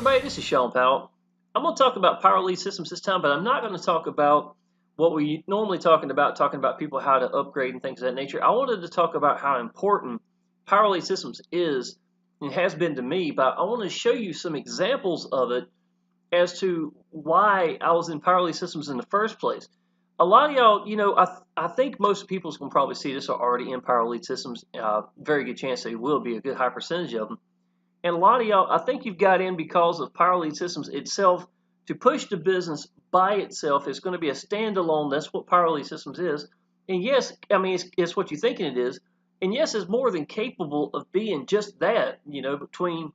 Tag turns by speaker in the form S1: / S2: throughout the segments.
S1: everybody, this is Shawn Powell. I'm going to talk about power lead systems this time, but I'm not going to talk about what we normally talking about people how to upgrade and things of that nature. I wanted to talk about how important power lead systems is and has been to me, but I want to show you some examples of it as to why I was in power lead systems in the first place. A lot of y'all, I think most people can probably see this are already in power lead systems. Very good chance they will be, a good high percentage of them. And a lot of y'all, I think you've got in because of Power Lead Systems itself. To push the business by itself is going to be a standalone. That's what Power Lead Systems is. And yes, I mean, it's what you're thinking it is. And yes, it's more than capable of being just that, between,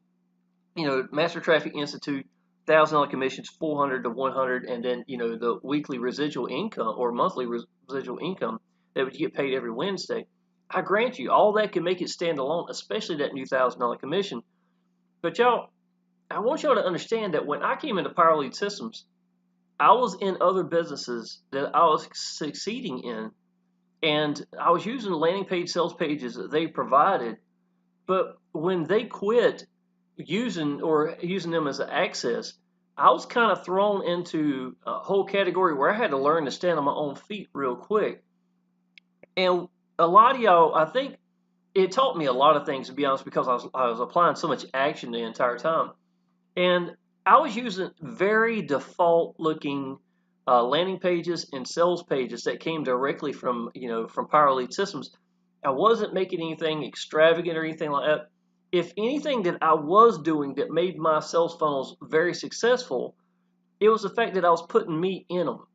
S1: Master Traffic Institute, $1,000 commissions, 400 to 100, and then, the weekly residual income or monthly residual income that would get paid every Wednesday. I grant you, all that can make it stand alone, especially that new $1,000 commission. But y'all, I want y'all to understand that when I came into Power Lead Systems, I was in other businesses that I was succeeding in, and I was using the landing page sales pages that they provided. But when they quit using them as an access, I was kind of thrown into a whole category where I had to learn to stand on my own feet real quick. And a lot of y'all, I think, it taught me a lot of things, to be honest, because I was applying so much action the entire time. And I was using very default looking landing pages and sales pages that came directly from Power Lead Systems. I wasn't making anything extravagant or anything like that. If anything that I was doing that made my sales funnels very successful, it was the fact that I was putting me in them.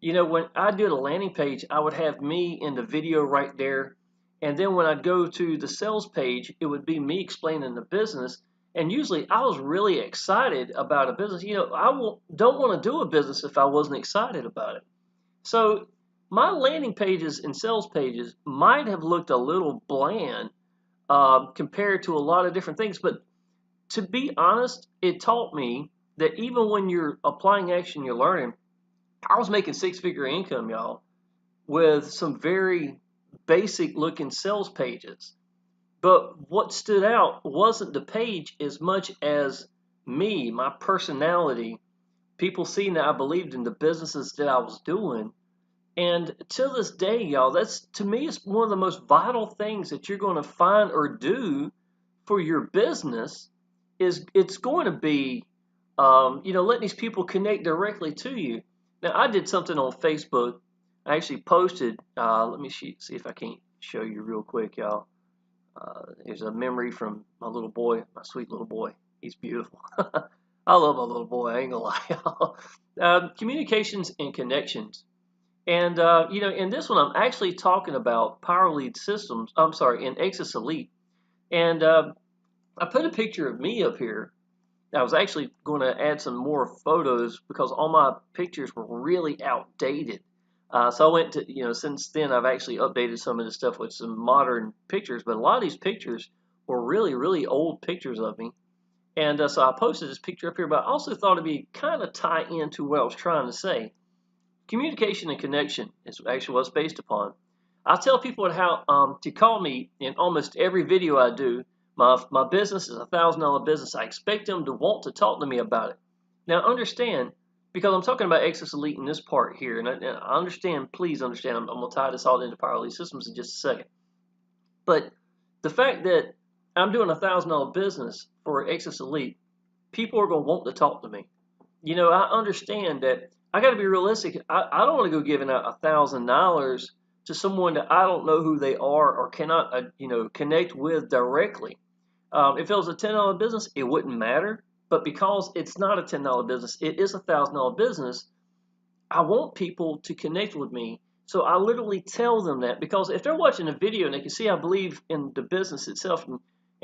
S1: When I did a landing page, I would have me in the video right there. And then when I'd go to the sales page, it would be me explaining the business. And usually I was really excited about a business. Don't want to do a business if I wasn't excited about it. So my landing pages and sales pages might have looked a little bland compared to a lot of different things. But to be honest, it taught me that even when you're applying action, you're learning. I was making six-figure income, y'all, with some very basic looking sales pages. But what stood out wasn't the page as much as me, my personality, people seeing that I believed in the businesses that I was doing. And to this day, y'all, that's, to me, it's one of the most vital things that you're going to find or do for your business. Is it's going to be, letting these people connect directly to you. Now, I did something on Facebook. I actually posted, let me see if I can't show you real quick, y'all. Here's a memory from my little boy, my sweet little boy. He's beautiful. I love my little boy, I ain't gonna lie, y'all. Communications and connections. And, in this one, I'm actually talking about Power Lead Systems, in Exitus Elite. And I put a picture of me up here. I was actually going to add some more photos because all my pictures were really outdated. So I went to, since then I've actually updated some of this stuff with some modern pictures, but a lot of these pictures were really, really old pictures of me. And so I posted this picture up here, but I also thought it'd be kind of tie into what I was trying to say. Communication and connection is actually what it's based upon. I tell people how to call me in almost every video I do. My business is a $1,000 business. I expect them to want to talk to me about it. Now understand, because I'm talking about Exitus Elite in this part here, and I understand, please understand, I'm going to tie this all into Power Lead Systems in just a second. But the fact that I'm doing a $1,000 business for Exitus Elite, people are going to want to talk to me. I understand that I got to be realistic. I don't want to go giving out $1,000 to someone that I don't know who they are or cannot, connect with directly. If it was a $10 business, it wouldn't matter. But because it's not a $10 business, it is a $1,000 business, I want people to connect with me. So I literally tell them that, because if they're watching a video and they can see I believe in the business itself, and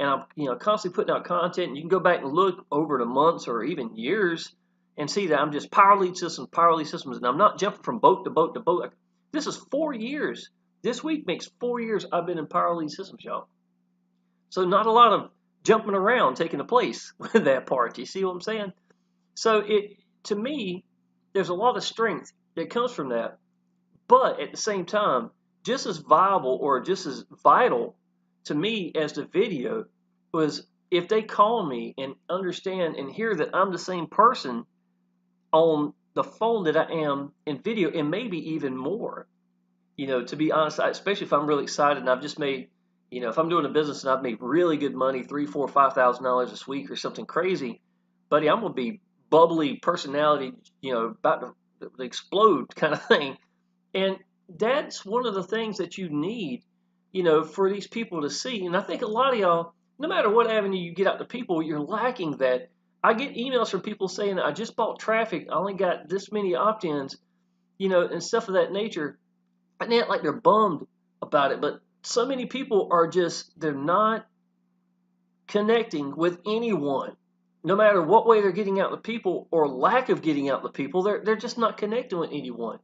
S1: I'm constantly putting out content, and you can go back and look over the months or even years and see that I'm just Power Lead Systems, and I'm not jumping from boat to boat to boat. This is 4 years. This week makes 4 years I've been in Power Lead Systems, y'all. So not a lot of jumping around taking place with that part. You see what I'm saying? So to me, there's a lot of strength that comes from that. But at the same time, just as viable or just as vital to me as the video was if they call me and understand and hear that I'm the same person on the phone that I am in video, and maybe even more. To be honest, especially if I'm really excited and I've just made, if I'm doing a business and I've made really good money, $3, $4, $5,000 this week or something crazy, buddy, I'm gonna be bubbly personality, about to explode kind of thing. And that's one of the things that you need, for these people to see. And I think a lot of y'all, no matter what avenue you get out to people, you're lacking that. I get emails from people saying, I just bought traffic, I only got this many opt-ins, and stuff of that nature. And they act like they're bummed about it. But so many people are they're not connecting with anyone. No matter what way they're getting out to people or lack of getting out to people, they're just not connecting with anyone.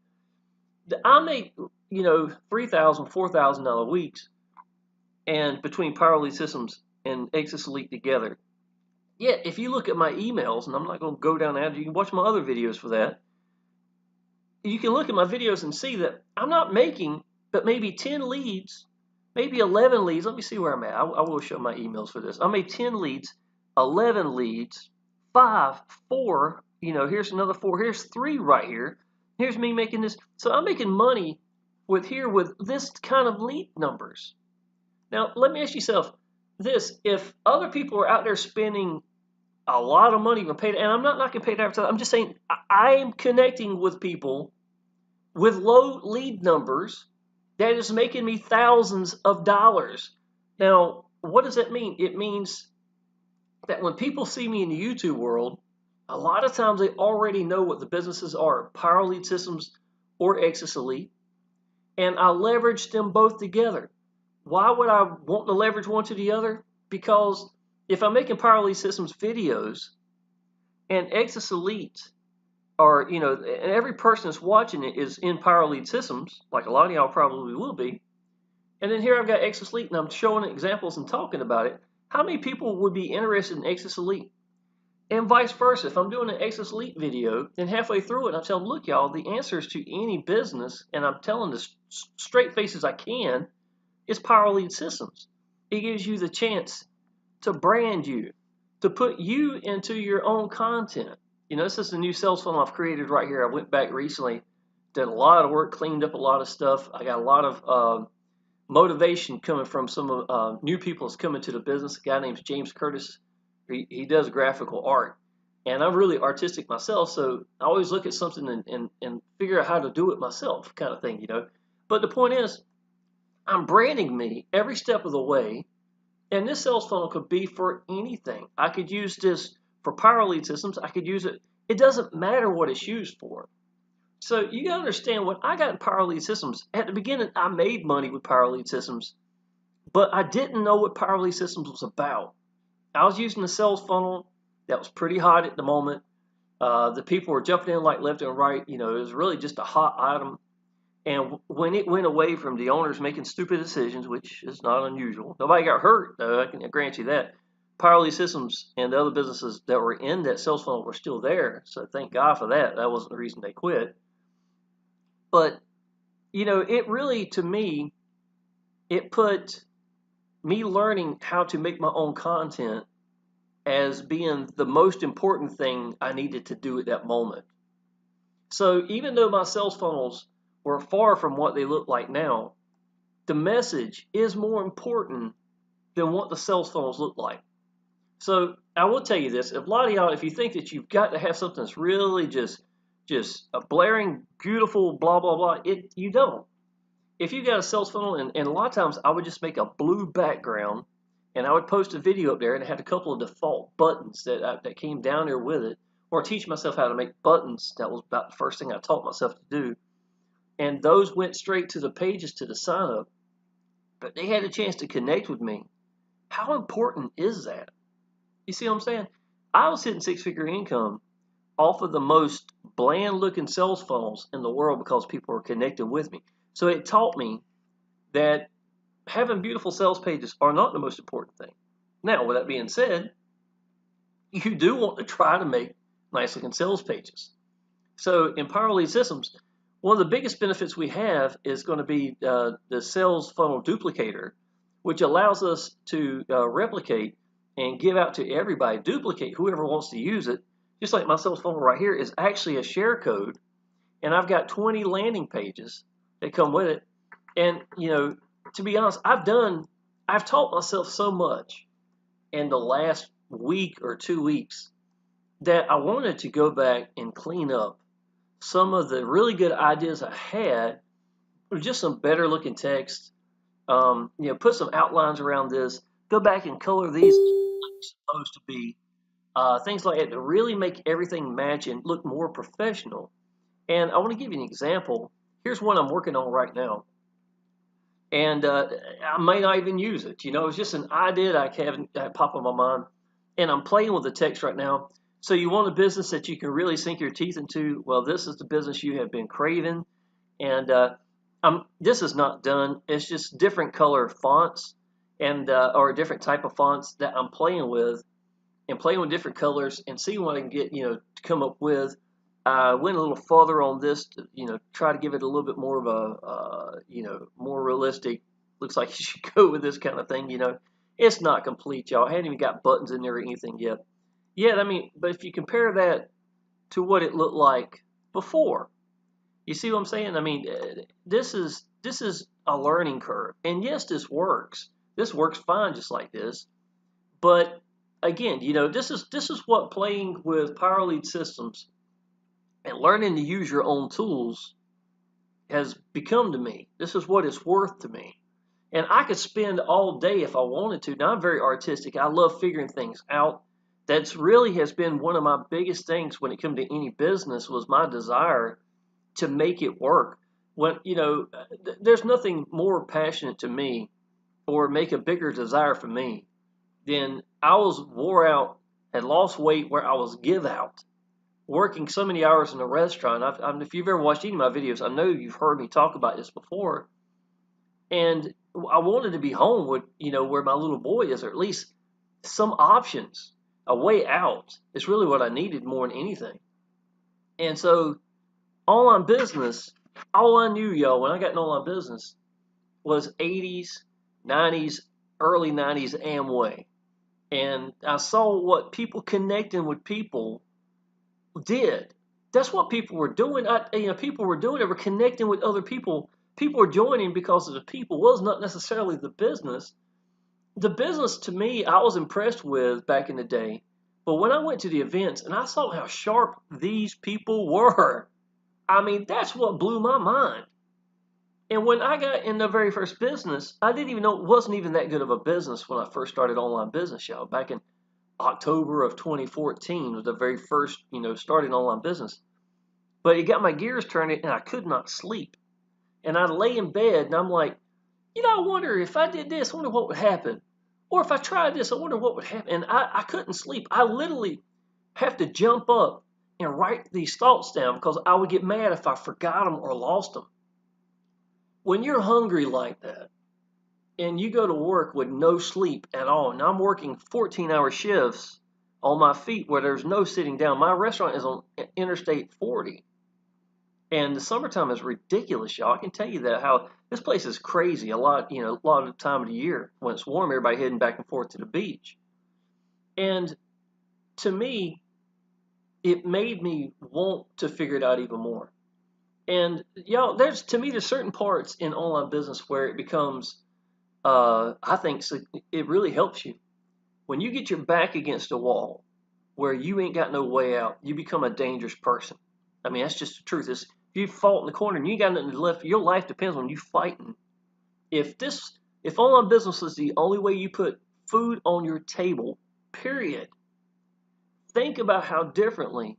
S1: I make, $3,000, $4,000 weeks, and between Power Elite Systems and Exitus Elite together. Yet, if you look at my emails, and I'm not going to go down that, you can watch my other videos for that. You can look at my videos and see that I'm not making but maybe 10 leads, maybe 11 leads. Let me see where I'm at. I will show my emails for this. I made 10 leads, 11 leads, 5, 4, here's another 4, here's 3 right here. Here's me making this. So I'm making money with this kind of lead numbers. Now, let me ask yourself this. If other people are out there spending a lot of money for paid, and I'm not knocking paid advertising, I'm just saying I am connecting with people with low lead numbers that is making me thousands of dollars. Now, what does that mean? It means that when people see me in the YouTube world, a lot of times they already know what the businesses are, Power Elite Systems or Exitus Elite, and I leverage them both together. Why would I want to leverage one to the other? Because if I'm making Power Elite Systems videos and Exitus Elite are, and every person that's watching it is in Power Elite Systems, like a lot of y'all probably will be, and then here I've got Exitus Elite and I'm showing examples and talking about it, how many people would be interested in Exitus Elite? And vice versa. If I'm doing an Exitus Elite video, then halfway through it, I'm telling them, look, y'all, the answers to any business, and I'm telling this straight face as I can, is Power Elite Systems. It gives you the chance to brand you, to put you into your own content. This is the new sales funnel I've created right here. I went back recently, did a lot of work, cleaned up a lot of stuff. I got a lot of motivation coming from some new people that's coming to the business. A guy named James Curtis. He does graphical art. And I'm really artistic myself, so I always look at something and figure out how to do it myself, kind of thing, But the point is, I'm branding me every step of the way, and this sales funnel could be for anything. I could use this for Power Elite Systems. I could use it. It doesn't matter what it's used for. So you got to understand, when I got in Power Elite Systems, at the beginning, I made money with Power Elite Systems, but I didn't know what Power Elite Systems was about. I was using a sales funnel that was pretty hot at the moment. The people were jumping in like left and right. It was really just a hot item. And when it went away from the owners making stupid decisions, which is not unusual, nobody got hurt, though, I can grant you that. Power Elite Systems and the other businesses that were in that sales funnel were still there. So thank God for that. That wasn't the reason they quit. But, it really, to me, it put me learning how to make my own content as being the most important thing I needed to do at that moment. So even though my sales funnels were far from what they look like now, the message is more important than what the sales funnels look like. So I will tell you this, if a lot of y'all, if you think that you've got to have something that's really just a blaring, beautiful, blah, blah, blah, you don't. If you got a sales funnel, and a lot of times I would just make a blue background, and I would post a video up there, and it had a couple of default buttons that came down there with it, or teach myself how to make buttons. That was about the first thing I taught myself to do. And those went straight to the pages to the sign up. But they had a chance to connect with me. How important is that? You see what I'm saying? I was hitting six-figure income off of the most bland-looking sales funnels in the world because people were connecting with me. So it taught me that having beautiful sales pages are not the most important thing. Now, with that being said, you do want to try to make nice-looking sales pages. So in Power Elite Systems, one of the biggest benefits we have is going to be the sales funnel duplicator, which allows us to replicate and give out to everybody, duplicate whoever wants to use it. Just like my cell phone right here is actually a share code, and I've got 20 landing pages that come with it. And, to be honest, I've taught myself so much in the last week or 2 weeks that I wanted to go back and clean up some of the really good ideas I had with just some better looking text. Put some outlines around this, go back and color these like they're supposed to be. Things like that to really make everything match and look more professional. And I want to give you an example. Here's one I'm working on right now. And I may not even use it. It's just an idea that I haven't pop in my mind. And I'm playing with the text right now. So you want a business that you can really sink your teeth into? Well, this is the business you have been craving. And this is not done. It's just different color fonts and or a different type of fonts that I'm playing with, and playing with different colors and see what I can get, to come up with. I went a little further on this to, try to give it a little bit more of a, more realistic. Looks like you should go with this kind of thing. It's not complete, y'all. I hadn't even got buttons in there or anything yet. But if you compare that to what it looked like before, you see what I'm saying? This is a learning curve, and yes, this works. This works fine, just like this. But again, this is what playing with Power Lead systems and learning to use your own tools has become to me. This is what it's worth to me. And I could spend all day if I wanted to. Now, I'm very artistic. I love figuring things out. That's really has been one of my biggest things when it comes to any business, was my desire to make it work. When, there's nothing more passionate to me or make a bigger desire for me than I was wore out, had lost weight where I was give out, working so many hours in a restaurant. If you've ever watched any of my videos, I know you've heard me talk about this before. And I wanted to be home with, where my little boy is, or at least some options, a way out. It's really what I needed more than anything. And so online business, all I knew, y'all, when I got in online business was 80s, 90s, early 90s Amway. And I saw what people connecting with people did. That's what people were doing. People were doing it. Were connecting with other people. People were joining because of the people. It was not necessarily the business. The business, to me, I was impressed with back in the day. But when I went to the events and I saw how sharp these people were, that's what blew my mind. And when I got in the very first business, I didn't even know it wasn't even that good of a business when I first started online business, y'all. Back in October of 2014 was the very first, starting online business. But it got my gears turning, and I could not sleep. And I'd lay in bed, and I'm like, I wonder if I did this, I wonder what would happen. Or if I tried this, I wonder what would happen. And I couldn't sleep. I literally have to jump up and write these thoughts down because I would get mad if I forgot them or lost them. When you're hungry like that, and you go to work with no sleep at all, and I'm working 14-hour shifts on my feet where there's no sitting down. My restaurant is on Interstate 40. And the summertime is ridiculous, y'all. I can tell you that, how this place is crazy a lot of the time of the year. When it's warm, everybody heading back and forth to the beach. And to me, it made me want to figure it out even more. And y'all, there's certain parts in online business where it becomes, I think it really helps you. When you get your back against a wall where you ain't got no way out, you become a dangerous person. That's just the truth. If you fall in the corner and you got nothing left, your life depends on you fighting. If online business is the only way you put food on your table, period, think about how differently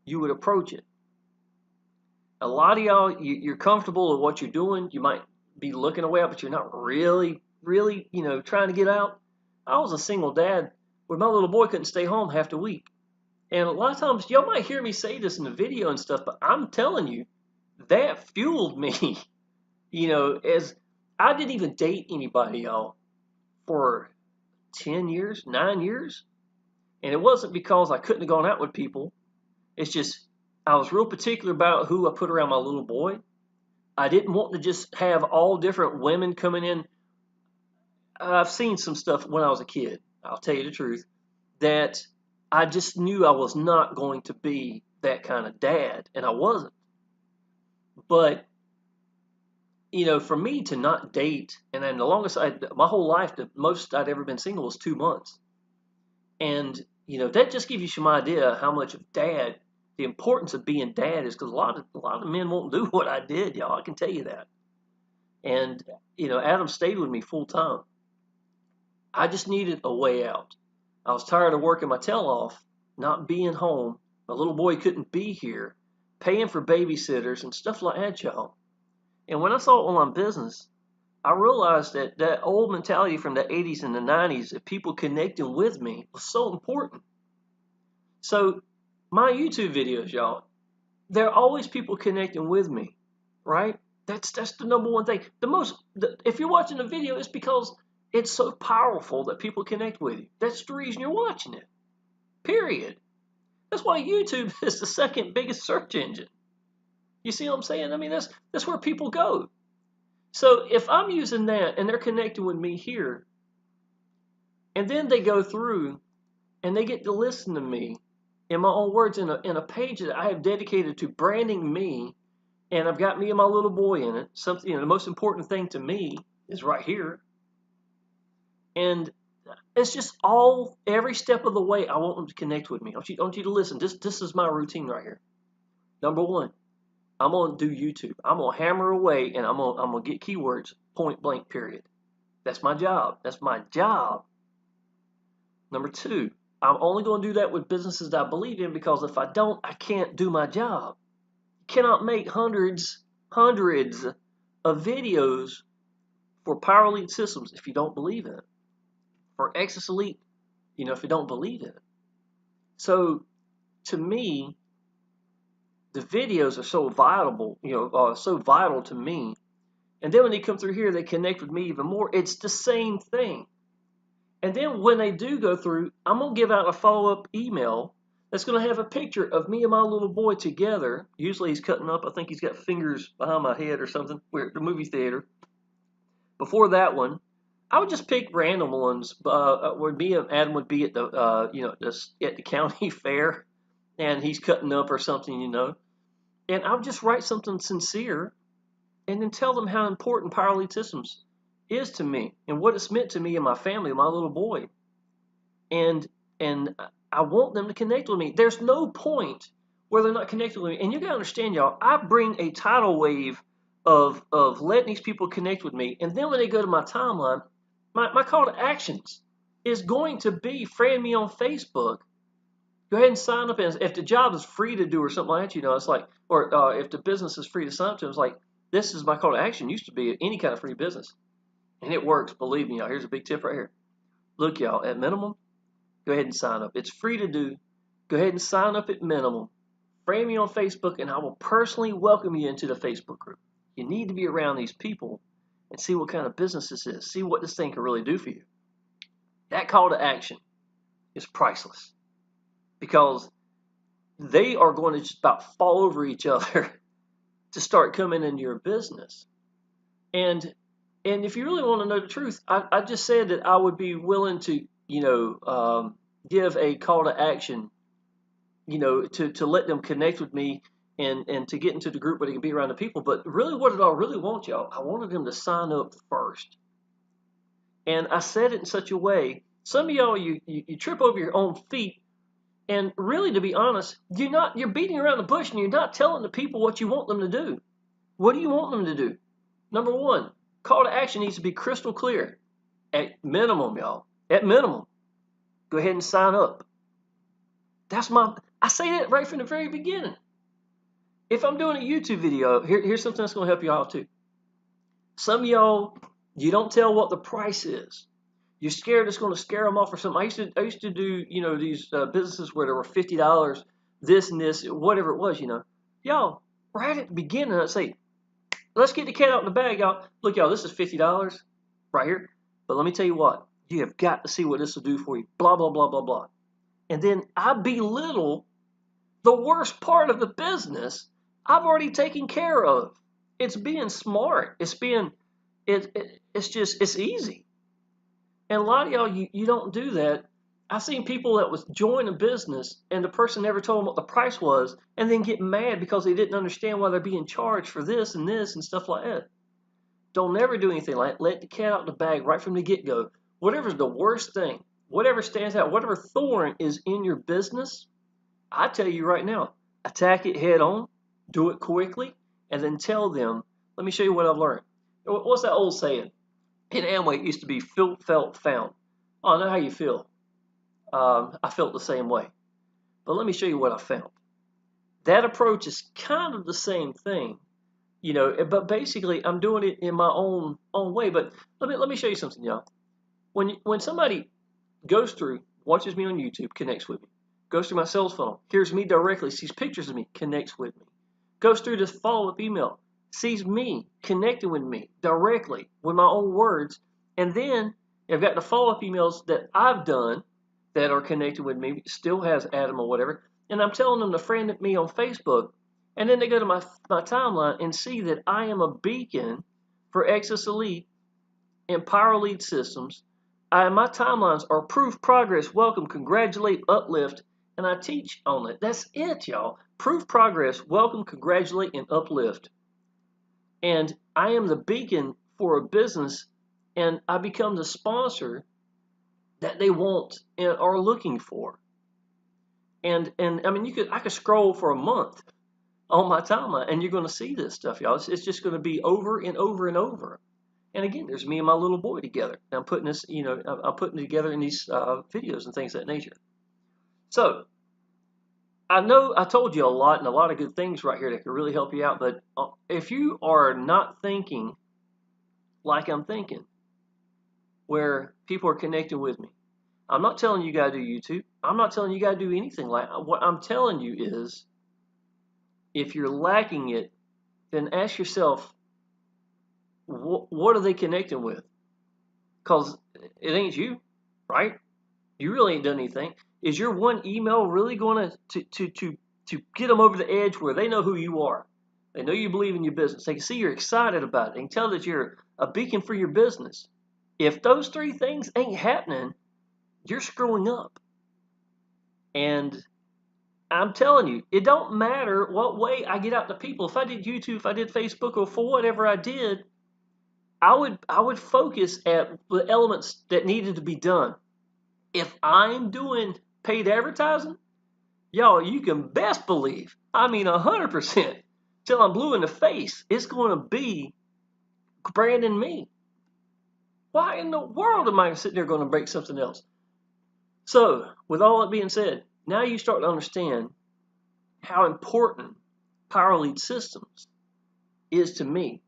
S1: you would approach it. A lot of y'all, you're comfortable with what you're doing. You might be looking away out, but you're not really, trying to get out. I was a single dad where my little boy couldn't stay home half the week. And a lot of times, y'all might hear me say this in the video and stuff, but I'm telling you, that fueled me. As I didn't even date anybody, y'all, for 10 years, 9 years. And it wasn't because I couldn't have gone out with people. It's just I was real particular about who I put around my little boy. I didn't want to just have all different women coming in. I've seen some stuff when I was a kid. I'll tell you the truth, that I just knew I was not going to be that kind of dad, and I wasn't. But, for me to not date, and then the longest my whole life, the most I'd ever been single was 2 months. And, that just gives you some idea how much of the importance of being dad is, because a lot of men won't do what I did, y'all. I can tell you that. And, Adam stayed with me full time. I just needed a way out. I was tired of working my tail off, not being home. My little boy couldn't be here, paying for babysitters and stuff like that, y'all. And when I saw online business, I realized that old mentality from the 80s and the 90s of people connecting with me was so important. So my YouTube videos, y'all, there are always people connecting with me, right? That's the number one thing. If you're watching a video, it's because it's so powerful that people connect with you. That's the reason you're watching it. Period. That's why YouTube is the second biggest search engine. You see what I'm saying? I mean, that's where people go. So if I'm using that and they're connecting with me here, and then they go through and they get to listen to me in my own words in a page that I have dedicated to branding me, and I've got me and my little boy in it. Something, the most important thing to me is right here. And it's just every step of the way, I want them to connect with me. I want you to listen. This is my routine right here. Number one, I'm going to do YouTube. I'm going to hammer away, and I'm going to get keywords, point blank, period. That's my job. That's my job. Number two, I'm only going to do that with businesses that I believe in, because if I don't, I can't do my job. You cannot make hundreds of videos for Power Elite Systems if you don't believe in it. For Exitus Elite, if you don't believe in it. So, to me, the videos are so vital to me. And then when they come through here, they connect with me even more. It's the same thing. And then when they do go through, I'm going to give out a follow-up email that's going to have a picture of me and my little boy together. Usually he's cutting up. I think he's got fingers behind my head or something. We're at the movie theater. Before that one, I would just pick random ones. Where me and Adam would be at at the county fair, and he's cutting up or something, And I would just write something sincere, and then tell them how important Power Elite Systems is to me and what it's meant to me and my family, my little boy. And I want them to connect with me. There's no point where they're not connected with me. And you gotta understand, y'all, I bring a tidal wave of letting these people connect with me. And then when they go to my timeline, my call to actions is going to be friend me on Facebook. Go ahead and sign up. And if the job is free to do or something like that, it's like, or if the business is free to sign up to, it's like, this is my call to action. Used to be any kind of free business. And it works, believe me, y'all. Here's a big tip right here. Look, y'all, at minimum, go ahead and sign up. It's free to do. Go ahead and sign up at minimum. Friend me on Facebook, and I will personally welcome you into the Facebook group. You need to be around these people and see what kind of business this is. See what this thing can really do for you. That call to action is priceless, because they are going to just about fall over each other to start coming into your business. And if you really want to know the truth, I just said that I would be willing to, give a call to action, to let them connect with me and to get into the group where they can be around the people. But really, what did I really want, y'all? I wanted them to sign up first. And I said it in such a way, some of y'all, you trip over your own feet. And really, to be honest, you're beating around the bush, and you're not telling the people what you want them to do. What do you want them to do? Number one, call to action needs to be crystal clear. At minimum, y'all. At minimum. Go ahead and sign up. I say that right from the very beginning. If I'm doing a YouTube video, here's something that's going to help you out too. Some of y'all, you don't tell what the price is. You're scared it's going to scare them off or something. I used to do, these businesses where there were $50, this and this, whatever it was, Y'all, right at the beginning, I'd say, let's get the cat out in the bag, y'all. Look, y'all, this is $50 right here. But let me tell you what, you have got to see what this will do for you. Blah, blah, blah, blah, blah. And then I belittle the worst part of the business I've already taken care of. It's being smart. It's easy. And a lot of y'all, you don't do that. I've seen people that was join a business and the person never told them what the price was and then get mad because they didn't understand why they're being charged for this and stuff like that. Don't never do anything like that. Let the cat out the bag right from the get-go. Whatever's the worst thing, whatever stands out, whatever thorn is in your business, I tell you right now, attack it head on, do it quickly, and then tell them, let me show you what I've learned. What's that old saying? In Amway, it used to be felt, found. Oh, I know how you feel. I felt the same way. But let me show you what I found. That approach is kind of the same thing, but basically I'm doing it in my own way. But let me show you something, y'all. When somebody goes through, watches me on YouTube, connects with me, goes through my sales funnel, hears me directly, sees pictures of me, connects with me, goes through this follow-up email, sees me connecting with me directly with my own words, and then I've got the follow-up emails that I've done that are connected with me, still has Adam or whatever, and I'm telling them to friend me on Facebook, and then they go to my timeline and see that I am a beacon for Exitus Elite and Power Lead Systems. My timelines are proof, progress, welcome, congratulate, uplift, and I teach on it. That's it, y'all. Proof, progress, welcome, congratulate, and uplift. And I am the beacon for a business, and I become the sponsor that they want and are looking for. And I mean, I could scroll for a month on my timeline, and you're going to see this stuff, y'all. It's just going to be over and over and over. And again, there's me and my little boy together. And I'm putting this, I'm putting it together in these videos and things of that nature. So I know I told you a lot and a lot of good things right here that could really help you out. But if you are not thinking like I'm thinking, where people are connecting with me, I'm not telling you got to do YouTube. I'm not telling you got to do anything like that. What I'm telling you is, if you're lacking it, then ask yourself, what are they connecting with? Because it ain't you, right? You really ain't done anything. Is your one email really going to get them over the edge where they know who you are? They know you believe in your business. They can see you're excited about it. They can tell that you're a beacon for your business. If those three things ain't happening, you're screwing up. And I'm telling you, it don't matter what way I get out to people. If I did YouTube, if I did Facebook, or for whatever I did, I would focus at the elements that needed to be done. If I'm doing paid advertising, y'all, you can best believe, 100%, till I'm blue in the face, it's going to be branding me. Why in the world am I sitting there going to break something else? So, with all that being said, now you start to understand how important Power Lead Systems is to me.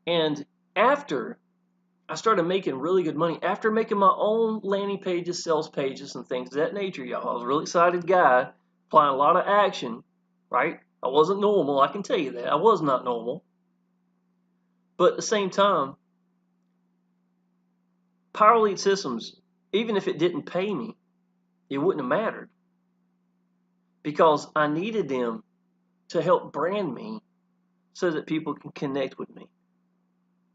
S1: And after I started making really good money, after making my own landing pages, sales pages, and things of that nature, y'all, I was a really excited guy, applying a lot of action, right? I wasn't normal, I can tell you that. I was not normal. But at the same time, Power Lead Systems, even if it didn't pay me, it wouldn't have mattered. Because I needed them to help brand me so that people can connect with me.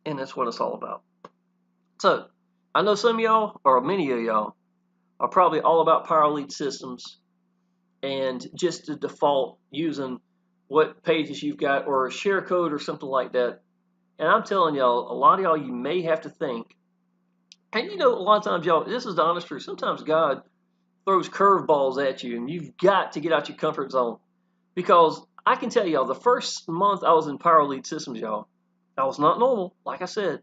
S1: And that's what it's all about. So, I know some of y'all, or many of y'all, are probably all about Power Lead Systems and just the default using what pages you've got or a share code or something like that. And I'm telling y'all, a lot of y'all, you may have to think. And a lot of times, y'all, this is the honest truth. Sometimes God throws curveballs at you, and you've got to get out your comfort zone. Because I can tell y'all, the first month I was in Power Lead Systems, y'all, I was not normal, like I said.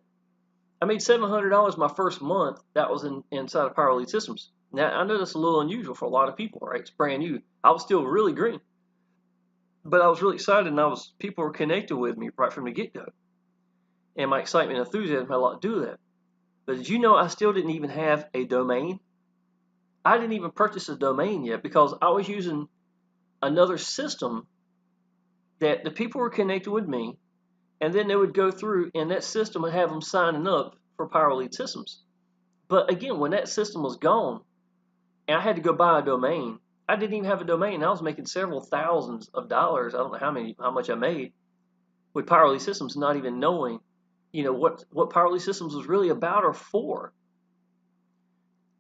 S1: I made $700 my first month. That was inside of Power Lead Systems. Now, I know that's a little unusual for a lot of people, right? It's brand new. I was still really green. But I was really excited, and people were connected with me right from the get-go. And my excitement and enthusiasm had a lot to do with that. But did you know I still didn't even have a domain? I didn't even purchase a domain yet because I was using another system that the people were connected with me, and then they would go through, and that system would have them signing up for Power Lead Systems. But again, when that system was gone, and I had to go buy a domain, I didn't even have a domain. I was making several thousands of dollars. I don't know how much I made with Power Lead Systems, not even knowing, what Power Lead Systems was really about or for.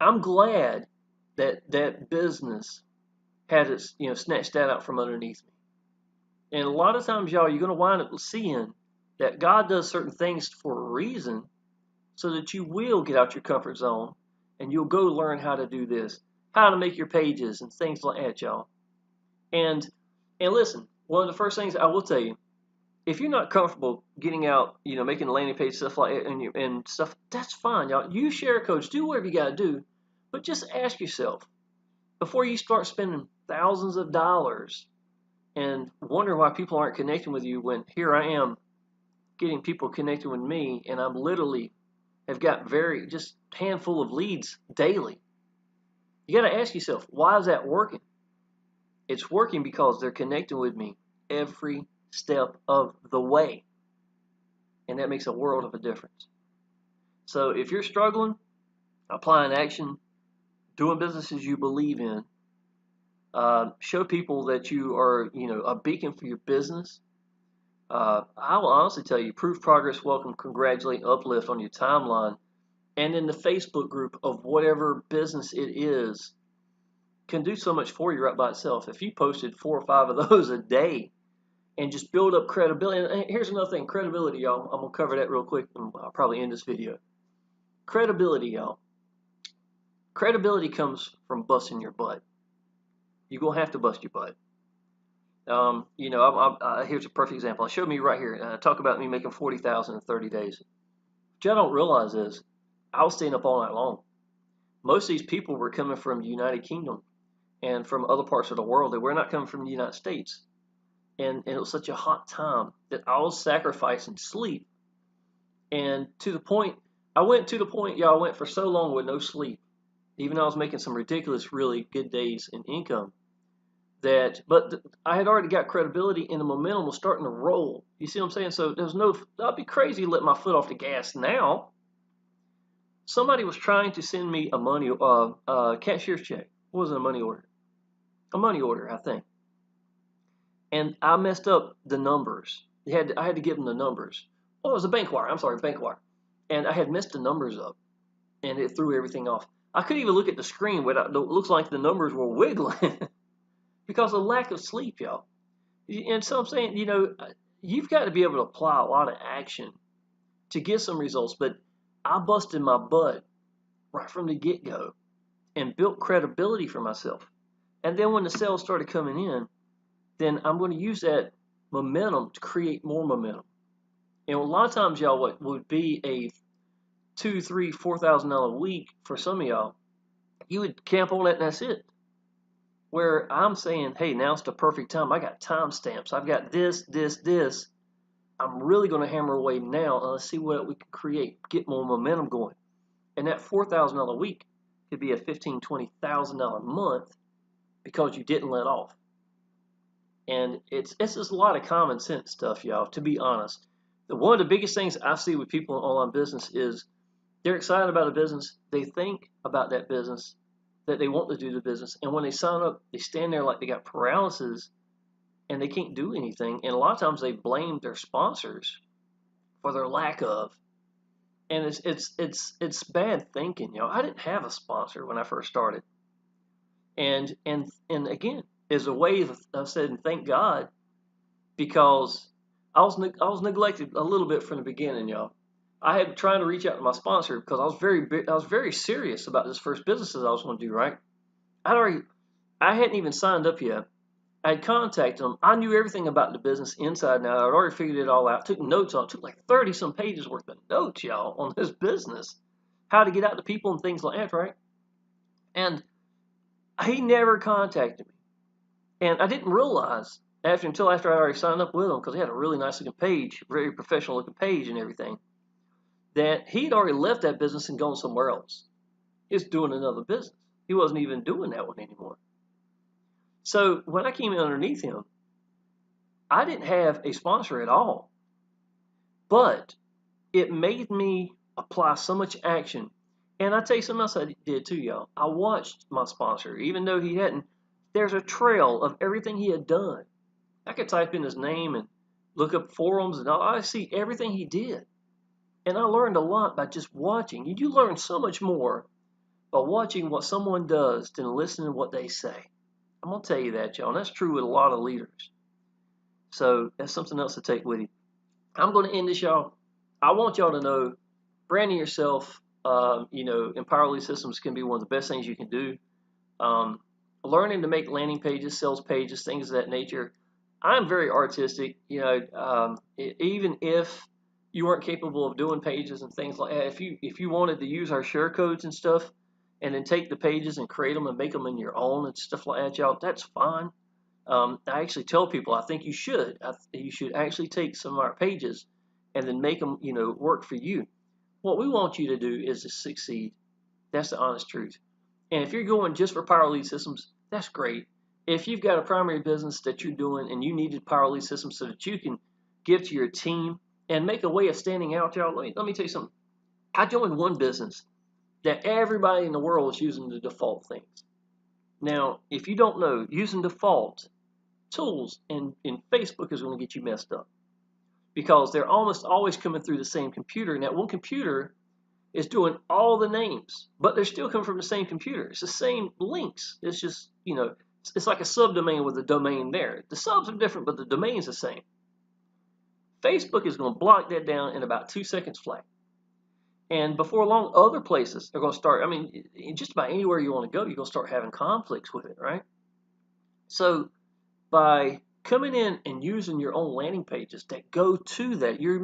S1: I'm glad that that business had its, snatched that out from underneath me. And a lot of times, y'all, you're going to wind up seeing that God does certain things for a reason so that you will get out your comfort zone and you'll go learn how to do this, how to make your pages and things like that, y'all. And listen, one of the first things I will tell you, if you're not comfortable getting out, making a landing page, stuff like that, and stuff, that's fine, y'all. Use share codes, do whatever you got to do, but just ask yourself before you start spending thousands of dollars and wonder why people aren't connecting with you when here I am getting people connected with me, and I'm literally have got just handful of leads daily. You got to ask yourself, why is that working? It's working because they're connecting with me every step of the way, and that makes a world of a difference. So if you're struggling, applying action, doing businesses you believe in, show people that you are, a beacon for your business. I will honestly tell you, proof, progress, welcome, congratulate, uplift on your timeline, and in the Facebook group of whatever business it is, can do so much for you right by itself. If you posted 4 or 5 of those a day and just build up credibility, and here's another thing, credibility, y'all. I'm going to cover that real quick, and I'll probably end this video. Credibility, y'all. Credibility comes from busting your butt. You're going to have to bust your butt. Here's a perfect example. I showed me right here. Talk about me making $40,000 in 30 days. What y'all don't realize is I was staying up all night long. Most of these people were coming from the United Kingdom and from other parts of the world. They were not coming from the United States. And it was such a hot time that I was sacrificing sleep. And I went for so long with no sleep, even though I was making some ridiculous, really good days in income. But I had already got credibility, and the momentum was starting to roll. You see what I'm saying? So I'd be crazy to let my foot off the gas now. Somebody was trying to send me a cashier's check. It wasn't a money order. A money order, I think. And I messed up the numbers. I had to give them the numbers. Oh, it was a bank wire. I'm sorry, bank wire. And I had messed the numbers up, and it threw everything off. I couldn't even look at the screen without. It looks like the numbers were wiggling because of lack of sleep, y'all. And so I'm saying, you've got to be able to apply a lot of action to get some results. But I busted my butt right from the get-go and built credibility for myself. And then when the sales started coming in, then I'm going to use that momentum to create more momentum. And a lot of times, y'all, what would be a $2,000, $3,000, $4,000 a week for some of y'all, you would camp on that and that's it. Where I'm saying, hey, now's the perfect time. I got timestamps. I've got this. I'm really going to hammer away now, and let's see what we can create, get more momentum going. And that $4,000 a week could be a $15,000, $20,000 a month because you didn't let off. And it's just a lot of common sense stuff, y'all, to be honest. One of the biggest things I see with people in online business is they're excited about a business. They think about that business, that they want to do the business. And when they sign up, they stand there like they got paralysis and they can't do anything. And a lot of times they blame their sponsors for their lack of. And it's bad thinking, I didn't have a sponsor when I first started. And again, as a way of saying thank God, because I was neglected a little bit from the beginning, y'all. I had trying to reach out to my sponsor because I was very serious about this first business that I was going to do, right? I hadn't even signed up yet. I had contacted them. I knew everything about the business inside and out. I'd already figured it all out. Took notes on it. Took like 30 some pages worth of notes, y'all, on this business. How to get out to people and things like that, right? And he never contacted me. And I didn't realize until after I'd already signed up with him, because he had a really nice looking page, very professional looking page and everything, that he'd already left that business and gone somewhere else. He was doing another business. He wasn't even doing that one anymore. So when I came in underneath him, I didn't have a sponsor at all. But it made me apply so much action. And I tell you something else I did too, y'all. I watched my sponsor, even though he hadn't. There's a trail of everything he had done. I could type in his name and look up forums, and I see everything he did. And I learned a lot by just watching. You learn so much more by watching what someone does than listening to what they say. I'm going to tell you that, y'all. And that's true with a lot of leaders. So that's something else to take with you. I'm going to end this, y'all. I want y'all to know branding yourself, in Power Lead Systems can be one of the best things you can do. Learning to make landing pages, sales pages, things of that nature. I'm very artistic. Even if you weren't capable of doing pages and things like that, if you wanted to use our share codes and stuff, and then take the pages and create them and make them in your own and stuff like that, y'all, that's fine. I actually tell people I think you should. You should actually take some of our pages and then make them, work for you. What we want you to do is to succeed. That's the honest truth. And if you're going just for Power Lead Systems, that's great. If you've got a primary business that you're doing and you needed Power Lead Systems so that you can give to your team and make a way of standing out, y'all, let me tell you something. I joined one business that everybody in the world is using the default things. Now, if you don't know, using default tools in Facebook is going to get you messed up because they're almost always coming through the same computer. And that one computer is doing all the names, but they're still coming from the same computer. It's the same links. It's just, it's like a subdomain with a domain there. The subs are different, but the domain's the same. Facebook is going to block that down in about 2 seconds flat. And before long, other places are going to start. Just about anywhere you want to go, you're going to start having conflicts with it, right? So by coming in and using your own landing pages that go to that, you're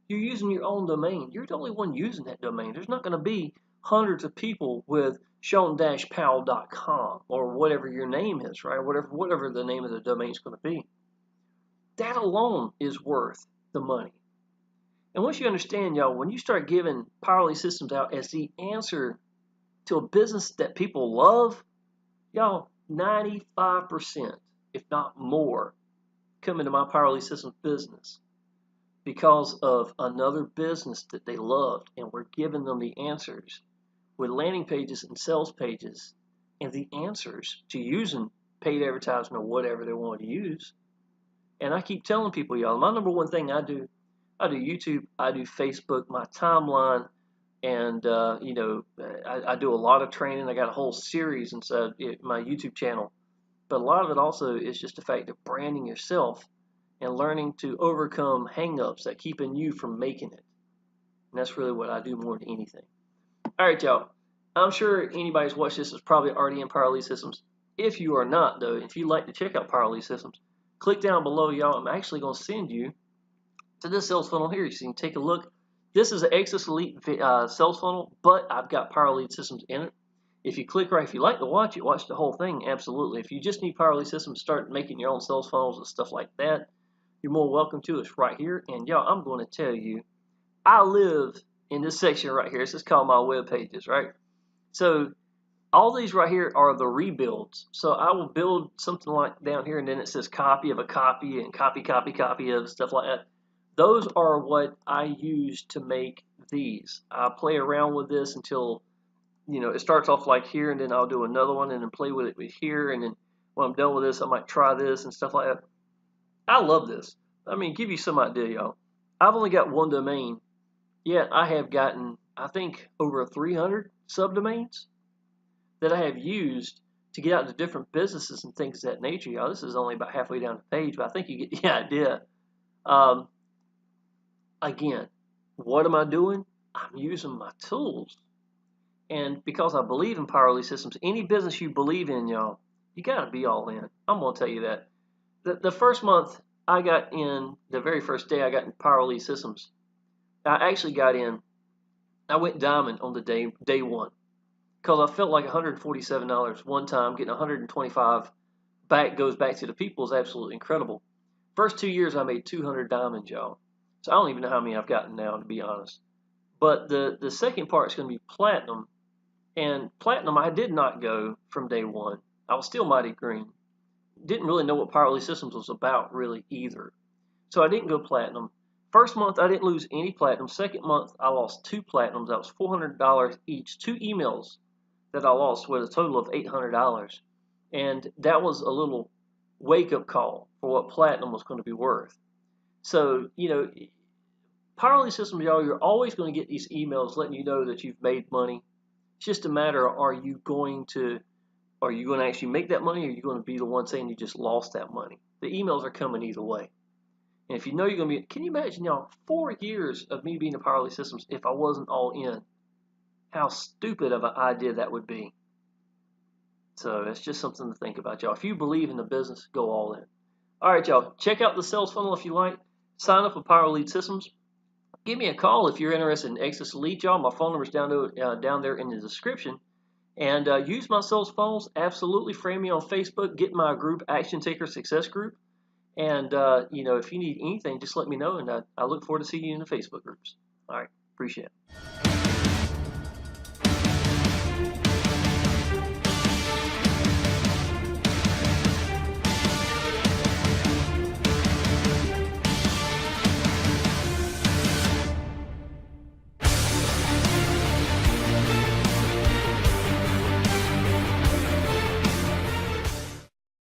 S1: using your own domain. You're the only one using that domain. There's not going to be hundreds of people with Shawn-Powell.com or whatever your name is, right? Whatever the name of the domain is going to be. That alone is worth the money. And once you understand, y'all, when you start giving Power Lead Systems out as the answer to a business that people love, y'all, 95%, if not more, come into my Power Lead Systems business because of another business that they loved, and we're giving them the answers with landing pages and sales pages and the answers to using paid advertising or whatever they want to use. And I keep telling people, y'all, my number one thing I do YouTube, I do Facebook, my timeline, and I do a lot of training. I got a whole series inside my YouTube channel. But a lot of it also is just the fact of branding yourself and learning to overcome hang-ups that keeping you from making it. And that's really what I do more than anything. All right, y'all. I'm sure anybody's watched this is probably already in Power Lead Systems. If you are not, though, if you'd like to check out Power Lead Systems, click down below, y'all. I'm actually going to send you to this sales funnel here. So you can take a look. This is an Exitus Elite sales funnel, but I've got Power Lead Systems in it. If you click right, if you like to watch it, watch the whole thing, absolutely. If you just need Power Lead Systems to start making your own sales funnels and stuff like that, you're more welcome to. It's right here. And y'all, I'm going to tell you, I live in this section right here. This is called my web pages, right? So all these right here are the rebuilds. So I will build something like down here, and then it says copy of a copy and copy of stuff like that. Those are what I use to make these. I play around with this until, it starts off like here, and then I'll do another one and then play with it with here, and then when I'm done with this, I might try this and stuff like that. I love this. Give you some idea, y'all. I've only got one domain, yet I have gotten, I think, over 300 subdomains that I have used to get out to different businesses and things of that nature, y'all. This is only about halfway down the page, but I think you get the idea. Again, what am I doing? I'm using my tools. And because I believe in Power Lead Systems, any business you believe in, y'all, you got to be all in. I'm going to tell you that. The first month I got in, the very first day I got in Power Lead Systems, I actually got in, I went diamond on the day one because I felt like $147 one time, getting $125 goes back to the people is absolutely incredible. First 2 years I made 200 diamonds, y'all. So I don't even know how many I've gotten now, to be honest. But the second part is going to be platinum. And platinum, I did not go from day one. I was still mighty green. Didn't really know what Power Lead Systems was about really either. So I didn't go platinum. First month, I didn't lose any platinum. Second month, I lost 2 platinums. That was $400 each. 2 emails that I lost with a total of $800. And that was a little wake-up call for what platinum was going to be worth. So, Power Lead Systems, y'all, you're always going to get these emails letting you know that you've made money. It's just a matter of are you going to actually make that money, or are you going to be the one saying you just lost that money? The emails are coming either way. And if you know you're going to be, can you imagine, y'all, 4 years of me being in Power Elite Systems if I wasn't all in? How stupid of an idea that would be. So it's just something to think about, y'all. If you believe in the business, go all in. All right, y'all. Check out the sales funnel if you like. Sign up for Power Elite Systems. Give me a call if you're interested in Exitus Elite, y'all. My phone number's down there in the description. And use my sales funnels. Absolutely. Friend me on Facebook. Get my group, Action Taker Success Group. And, if you need anything, just let me know. And I look forward to seeing you in the Facebook groups. All right. Appreciate it.